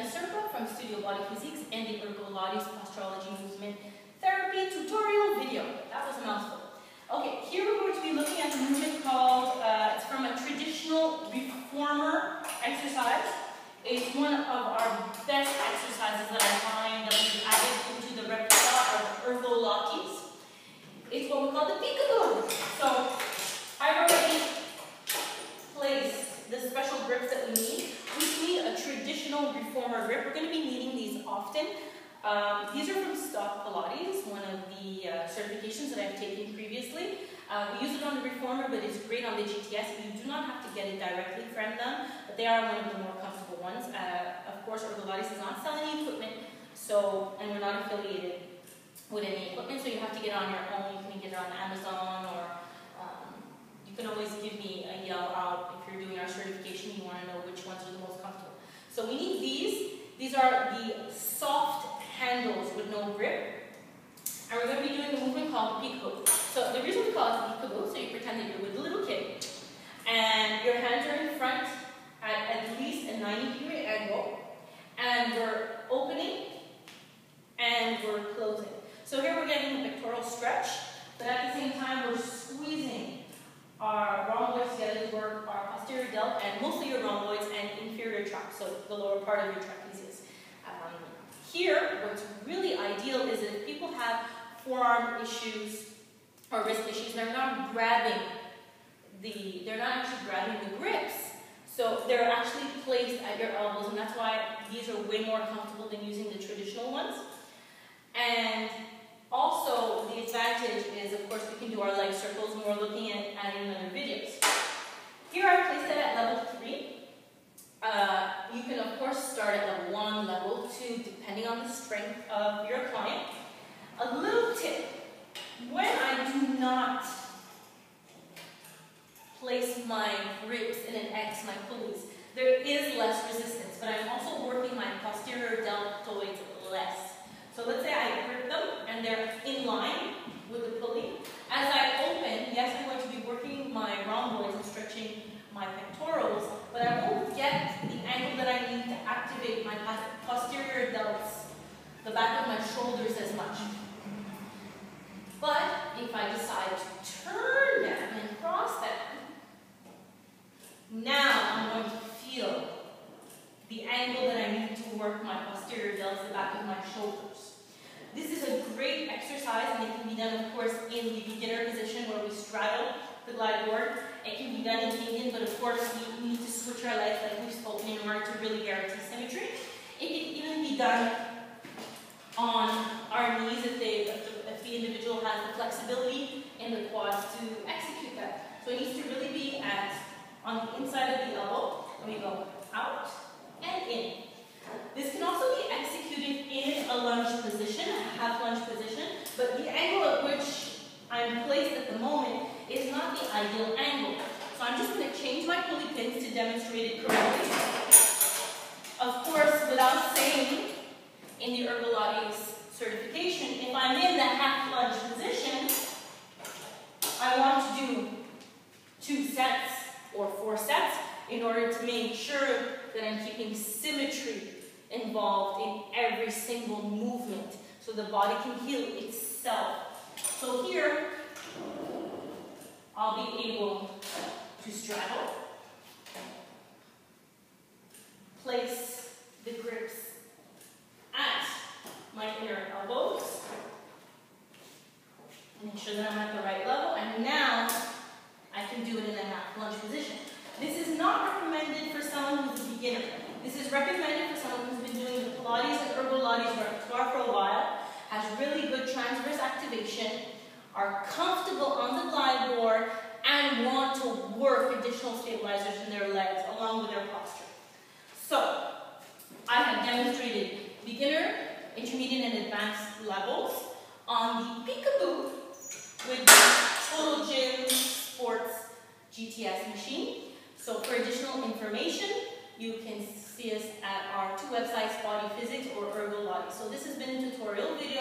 Serpa from Studio Body Physiques and the Ergolates Posturology Movement Therapy tutorial video. That was a mouthful. Okay, here we're going to be looking at a movement called, it's from a traditional reformer exercise. It's one of our best exercises that I find that we've added into the repertoire of Ergolates. It's what we call the Peekaboo. So I've already placed the special grips that we need. We need a traditional reformer grip. We're going to be needing these often. These are from Stock Pilates, one of the certifications that I've taken previously. We use it on the reformer, but it's great on the GTS. You do not have to get it directly from them, but they are one of the more comfortable ones. Of course, Ergolates does not sell any equipment, and we're not affiliated with any equipment, so you have to get it on your own. You can get it on Amazon, or you can always give me a yell out if you're doing our certification. You want to know which ones are the most comfortable. So we need these. These are the soft handles with no grip. And we're going to be doing a movement called Peekaboo. So the reason we call it Peekaboo, so you pretend that you're with a little kid, and your hands are in front at least a 90-degree angle, and we're opening and we're closing. So here we're getting a pectoral stretch, but at the same time we're squeezing our rhomboids together to work our posterior delt and mostly your rhomboids and inferior tract, so the lower part of your trapezius. Here, what's really ideal is that if people have forearm issues or wrist issues, they're not actually grabbing the grips. So they're actually placed at your elbows, and that's why these are way more comfortable than using the traditional ones. And also, the advantage is, of course, we can do our leg circles, and we're looking at in other videos. Here I placed it at level 3. You can, of course, start at level 1, level 2, depending on the strength of your client. A little tip: when I do not place my grips in an X, my pulleys, there is less resistance, but I'm also working my posterior deltoids less. So let's say I grip them and they're in line with the pulley. As I open, yes, I'm going to be working my rhomboids and stretching my pectorals, but I won't get the angle that I need to activate my posterior delts, the back of my shoulders, as much. But if I decide to turn them and cross them, now I'm going to feel the angle that I need to work my posterior delts, the back of my shoulders. This is a great exercise, and it can be done, of course, in the beginner position where we straddle the glide board. It can be done in Indian, but of course we need to switch our legs like we've spoken in order to really guarantee symmetry. It can even be done on our knees if the individual has the flexibility in the quads to execute that. So it needs to really be on the inside of the elbow, and we go out and in. This can also be executed in a lunge position, a half lunge position, but the angle at which I'm placed at the moment is not the ideal angle. So I'm just going to change my pulley pins to demonstrate it correctly. Of course, without saying in the Ergolates certification, if I'm in the half lunge position, I want to do 2 sets or 4 sets in order to make sure that I'm keeping symmetry involved in every single movement so the body can heal itself. So here, I'll be able to straddle, place the grips at my inner elbows, make sure that I'm at the right level, and now I can do it in a half lunge position. This is not recommended for someone who's a beginner. This is recommended for someone who's been doing the Pilates and Ergolates repertoire for a while, has really good transverse activation, are comfortable on the glide board, and want to work additional stabilizers in their legs along with their posture. So, I have demonstrated beginner, intermediate, and advanced levels on the Peekaboo with the Total Gym Sports GTS machine. So for additional information, you can see us at our 2 websites, Body Physics or Ergolates. So this has been a tutorial video